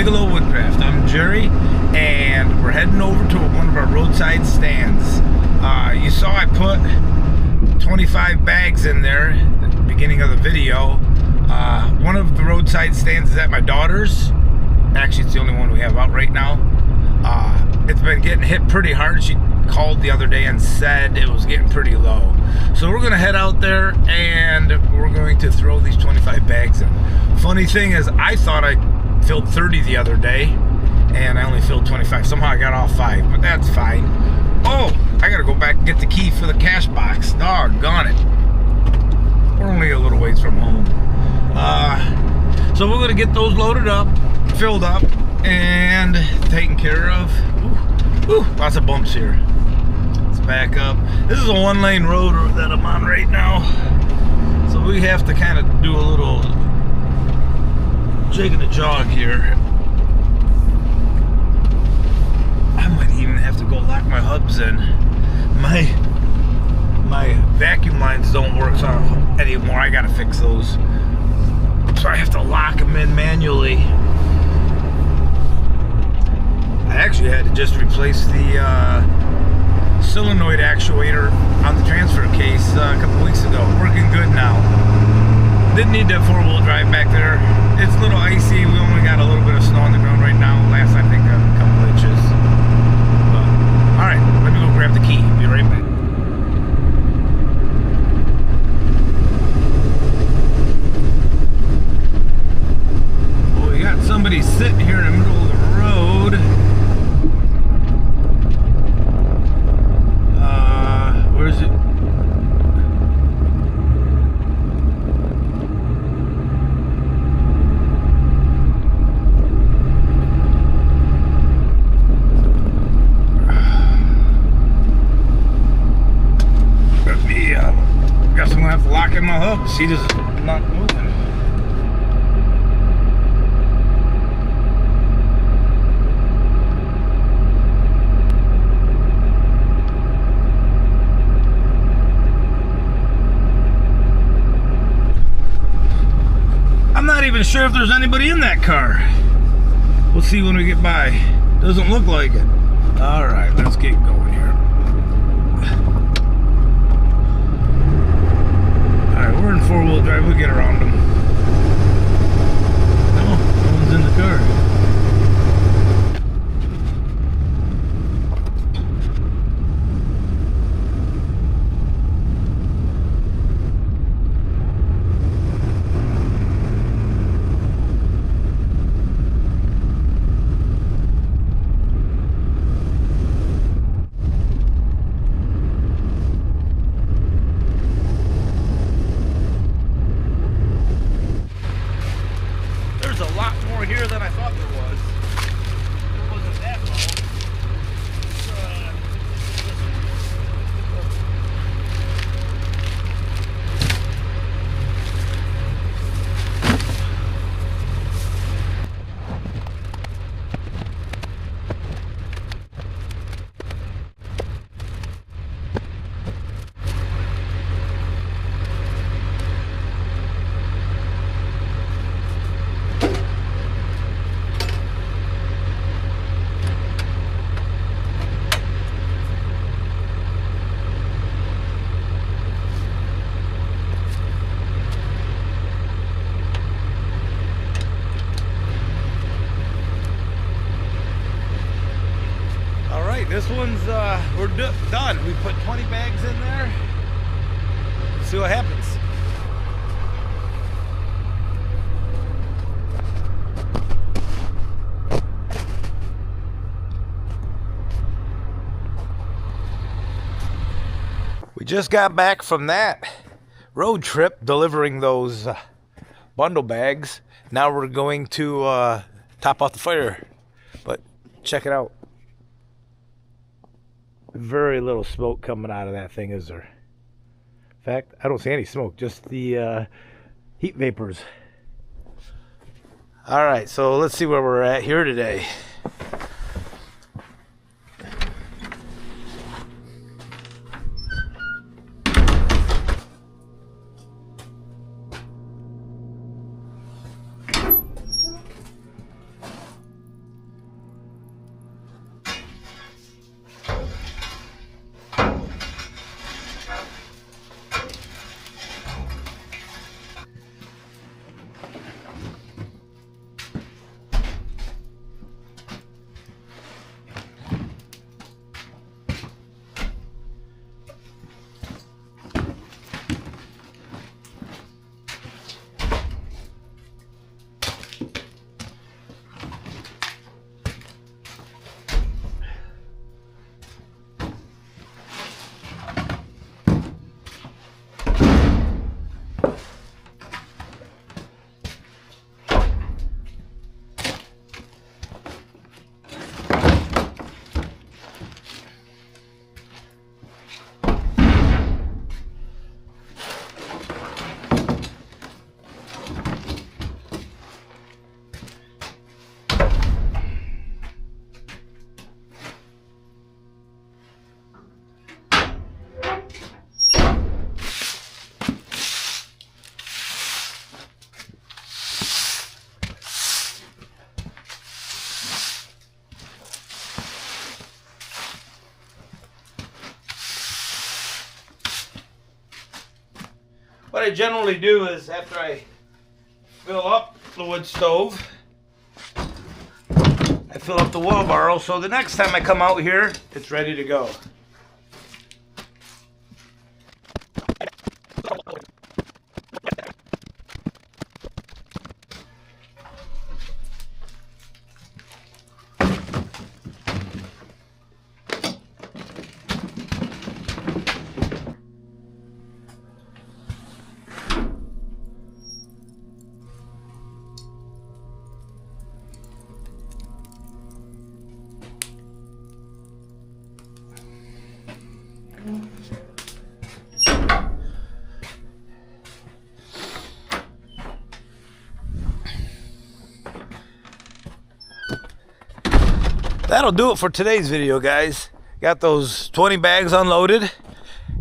Bigelow Woodcraft. I'm Jerry, and we're heading over to one of our roadside stands. You saw I put 25 bags in there at the beginning of the video. One of the roadside stands is at my daughter's. Actually, it's the only one we have out right now. It's been getting hit pretty hard. She called the other day and said it was getting pretty low. So we're gonna head out there and we're going to throw these 25 bags in. Funny thing is, I thought I filled 30 the other day and I only filled 25. Somehow I got off 5, but that's fine. Oh, I gotta go back and get the key for the cash box. Doggone it. We're only a little ways from home. So we're gonna get those loaded up, filled up, and taken care of. Ooh, lots of bumps here. Let's back up. This is a one-lane road that I'm on right now, so we have to kind of do a little jig and a jog here. I might even have to go lock my hubs in. My vacuum lines don't work anymore. I gotta fix those, so I have to lock them in manually. I actually had to just replace the solenoid actuator on the transfer case a couple weeks ago. Working good now. Didn't need that four-wheel drive back there. It's a little icy. We only got a little bit of snow on the ground right now. Last, I think, a couple inches. But, all right, let me go grab the key. Be right back. Well, we got somebody sitting here in the middle of the road. Where is it? Guess I'm gonna have to lock in my hubs. He just not moving. I'm not even sure if there's anybody in that car. We'll see when we get by. Doesn't look like it. All right, let's get going here. Alright, we're in four-wheel drive. We'll get around them. No one's in the car. Here than I thought there was. It wasn't that low. This one's, we're done. We put 20 bags in there. Let's see what happens. We just got back from that road trip delivering those bundle bags. Now we're going to top off the fire. But check it out. Very little smoke coming out of that thing, is there? In fact, I don't see any smoke, just the heat vapors. All right, so let's see where we're at here today. I generally do is after I fill up the wood stove, I fill up the wheelbarrow so the next time I come out here, it's ready to go. That'll do it for today's video, guys. Got those 20 bags unloaded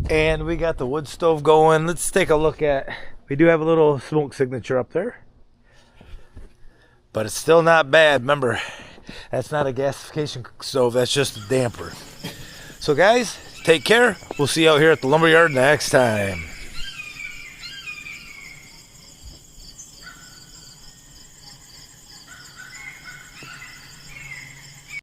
and we got the wood stove going. Let's take a look at, we do have a little smoke signature up there, but it's still not bad. Remember, that's not a gasification stove, that's just a damper. So guys, take care. We'll see you out here at the lumberyard next time.